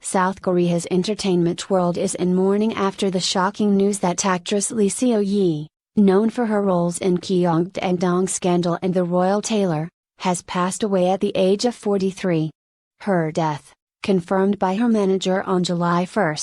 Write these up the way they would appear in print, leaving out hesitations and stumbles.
South Korea's entertainment world is in mourning after the shocking news that actress Lee Seo-yi, known for her roles in Kyungdang Scandal and The Royal Tailor, has passed away at the age of 43. Her death, confirmed by her manager on July 1,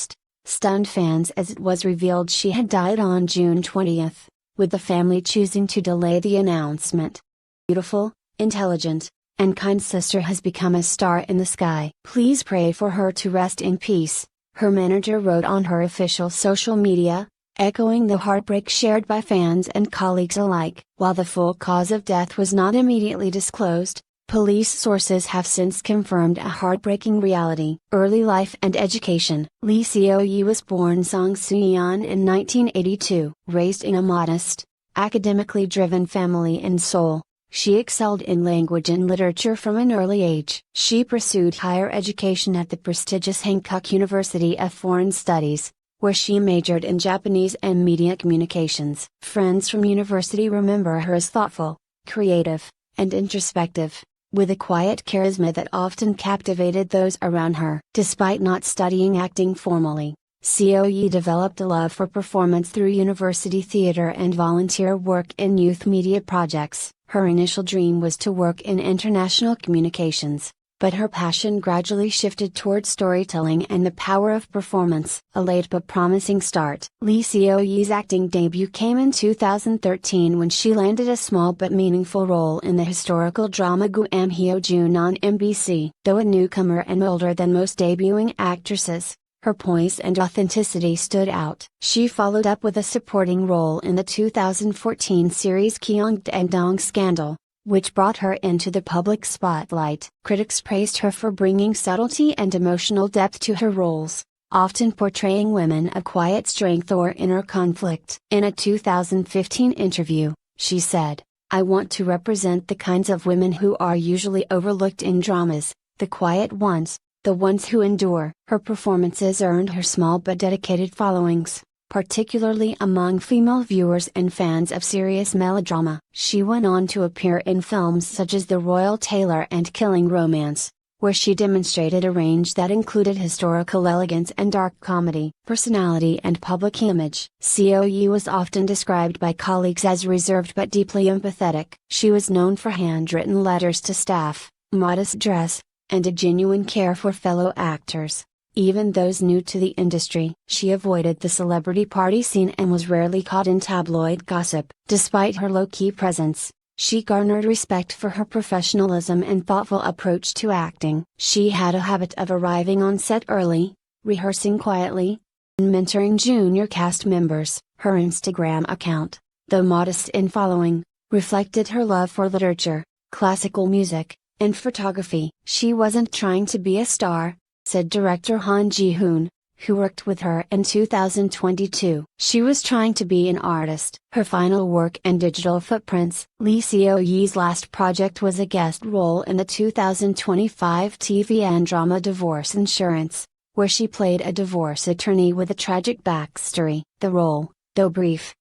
stunned fans as it was revealed she had died on June 20, with the family choosing to delay the announcement. Beautiful, intelligent, and kind sister has become a star in the sky. Please pray for her to rest in peace, her manager wrote on her official social media, echoing the heartbreak shared by fans and colleagues alike. While the full cause of death was not immediately disclosed, police sources have since confirmed a heartbreaking reality. Early life and education. Lee Seo-yi was born Songsuyeon in 1982. Raised in a modest, academically driven family in Seoul, she excelled in language and literature from an early age. She pursued higher education at the prestigious Hankook University of Foreign Studies, where she majored in Japanese and media communications. Friends from university remember her as thoughtful, creative, and introspective, with a quiet charisma that often captivated those around her. Despite not studying acting formally, Seo-yi developed a love for performance through university theater and volunteer work in youth media projects. Her initial dream was to work in international communications, but her passion gradually shifted toward storytelling and the power of performance. A late but promising start. Lee Seo-yi's acting debut came in 2013 when she landed a small but meaningful role in the historical drama Guam Hyo-jun on MBC. Though a newcomer and older than most debuting actresses, her poise and authenticity stood out. She followed up with a supporting role in the 2014 series Kyungdang Scandal, which brought her into the public spotlight. Critics praised her for bringing subtlety and emotional depth to her roles, often portraying women of quiet strength or inner conflict. In a 2015 interview, she said, "I want to represent the kinds of women who are usually overlooked in dramas, the quiet ones, the ones who endure." Her performances earned her small but dedicated followings, particularly among female viewers and fans of serious melodrama. She went on to appear in films such as The Royal Tailor and Killing Romance, where she demonstrated a range that included historical elegance and dark comedy. Personality and public image. Seo-yi was often described by colleagues as reserved but deeply empathetic. She was known for handwritten letters to staff, modest dress, and a genuine care for fellow actors, even those new to the industry. She avoided the celebrity party scene and was rarely caught in tabloid gossip. Despite her low-key presence, she garnered respect for her professionalism and thoughtful approach to acting. She had a habit of arriving on set early, rehearsing quietly, and mentoring junior cast members. Her Instagram account, though modest in following, reflected her love for literature, classical music, and photography. She wasn't trying to be a star, said director Han Ji-hoon, who worked with her in 2022. She was trying to be an artist. Her final work and digital footprints. Lee Seo-yi's last project was a guest role in the 2025 TV and drama Divorce Insurance, where she played a divorce attorney with a tragic backstory. The role, though brief,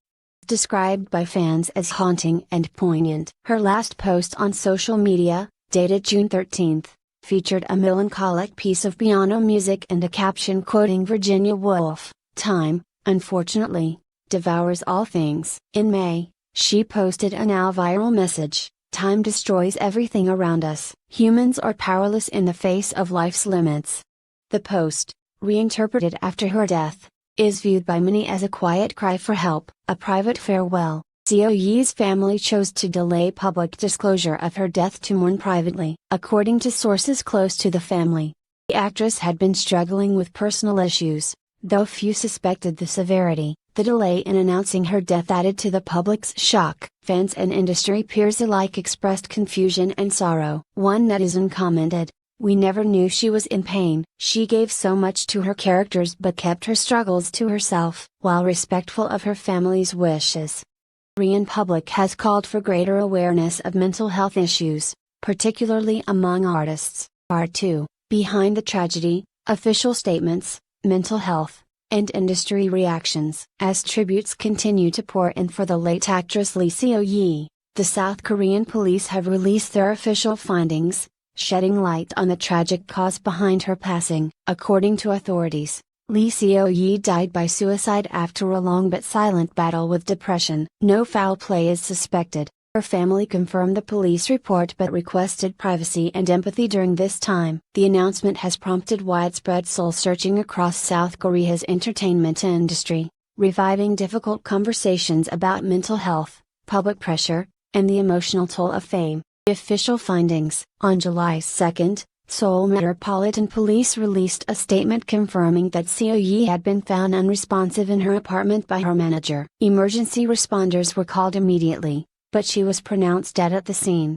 described by fans as haunting and poignant. Her last post on social media, dated June 13, featured a melancholic piece of piano music and a caption quoting Virginia Woolf, "Time, unfortunately, devours all things." In May, she posted a now viral message, "Time destroys everything around us. Humans are powerless in the face of life's limits." The post, reinterpreted after her death, is viewed by many as a quiet cry for help. A private farewell. Seo-yi's family chose to delay public disclosure of her death to mourn privately. According to sources close to the family, the actress had been struggling with personal issues, though few suspected the severity. The delay in announcing her death added to the public's shock. Fans and industry peers alike expressed confusion and sorrow. One netizen commented, "We never knew she was in pain. She gave so much to her characters but kept her struggles to herself." While respectful of her family's wishes, Korean public has called for greater awareness of mental health issues, particularly among artists. Part 2. Behind the tragedy, official statements, mental health, and industry reactions. As tributes continue to pour in for the late actress Lee Seo-yi, the South Korean police have released their official findings, shedding light on the tragic cause behind her passing. According to authorities, Lee Seo-yi died by suicide after a long but silent battle with depression. No foul play is suspected. Her family confirmed the police report but requested privacy and empathy during this time. The announcement has prompted widespread soul-searching across South Korea's entertainment industry, reviving difficult conversations about mental health, public pressure, and the emotional toll of fame. The official findings. On July 2, Seoul Metropolitan Police released a statement confirming that Seo-yi had been found unresponsive in her apartment by her manager. Emergency responders were called immediately, but she was pronounced dead at the scene.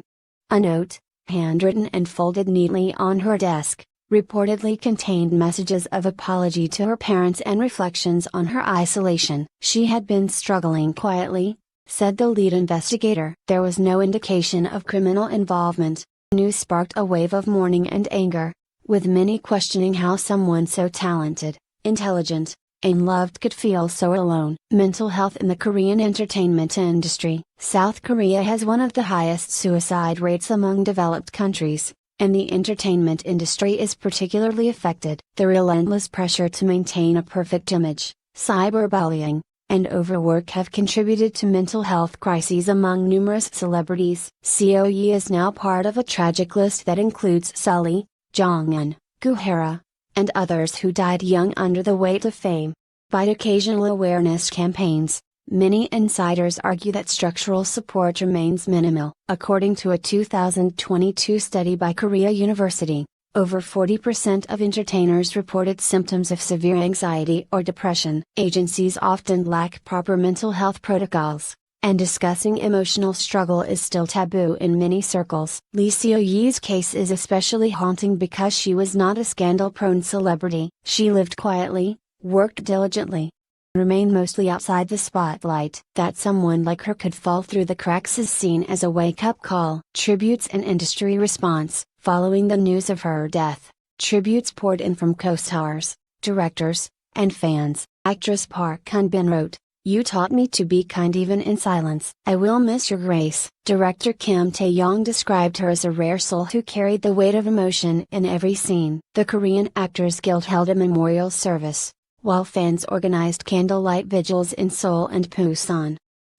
A note, handwritten and folded neatly on her desk, reportedly contained messages of apology to her parents and reflections on her isolation. She had been struggling quietly, said the lead investigator. There was no indication of criminal involvement. News sparked a wave of mourning and anger, with many questioning how someone so talented, intelligent, and loved could feel so alone. Mental health in the Korean entertainment industry. South Korea has one of the highest suicide rates among developed countries, and the entertainment industry is particularly affected. The relentless pressure to maintain a perfect image, cyberbullying, and overwork have contributed to mental health crises among numerous celebrities. Seo-yi is now part of a tragic list that includes Sully, Jong-un, Guhara, and others who died young under the weight of fame. By occasional awareness campaigns, many insiders argue that structural support remains minimal. According to a 2022 study by Korea University, over 40% of entertainers reported symptoms of severe anxiety or depression. Agencies often lack proper mental health protocols, and discussing emotional struggle is still taboo in many circles. Lee Seo-yi's case is especially haunting because she was not a scandal-prone celebrity. She lived quietly, worked diligently, remained mostly outside the spotlight. That someone like her could fall through the cracks is seen as a wake-up call. Tributes and industry response. Following the news of her death, tributes poured in from co-stars, directors, and fans. Actress Park Hyun-bin wrote, "You taught me to be kind even in silence. I will miss your grace." Director Kim Tae-young described her as a rare soul who carried the weight of emotion in every scene. The Korean Actors Guild held a memorial service, while fans organized candlelight vigils in Seoul and Busan.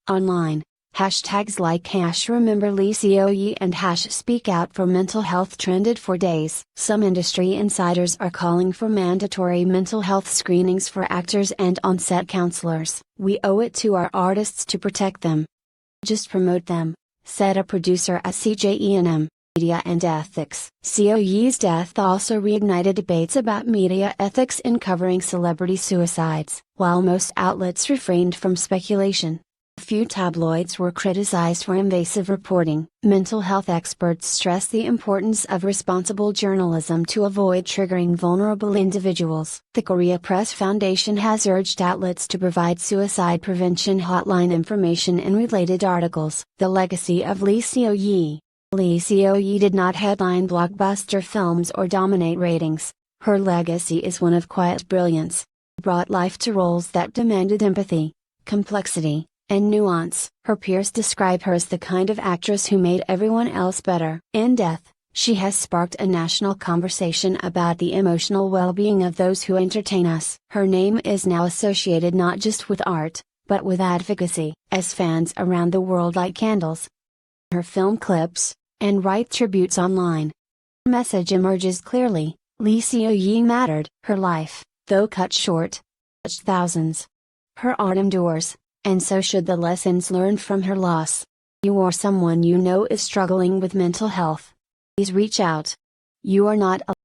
Online, hashtags like #RememberLeeSeo-yi and #SpeakOut for Mental Health trended for days. Some industry insiders are calling for mandatory mental health screenings for actors and on-set counselors. "We owe it to our artists to protect them. Just promote them," said a producer at CJENM, Media and Ethics. Seo-yi's death also reignited debates about media ethics in covering celebrity suicides. While most outlets refrained from speculation, a few tabloids were criticized for invasive reporting. Mental health experts stress the importance of responsible journalism to avoid triggering vulnerable individuals. The Korea Press Foundation has urged outlets to provide suicide prevention hotline information in related articles. The legacy of Lee Seo-yi. Lee Seo-yi did not headline blockbuster films or dominate ratings. Her legacy is one of quiet brilliance. Brought life to roles that demanded empathy, complexity, and nuance. Her peers describe her as the kind of actress who made everyone else better. In death, she has sparked a national conversation about the emotional well-being of those who entertain us. Her name is now associated not just with art, but with advocacy, as fans around the world light candles, her film clips, and write tributes online. The message emerges clearly: Lee Seo-yi mattered. Her life, though cut short, touched thousands. Her art endures, and so should the lessons learned from her loss. You or someone you know is struggling with mental health. Please reach out. You are not alone.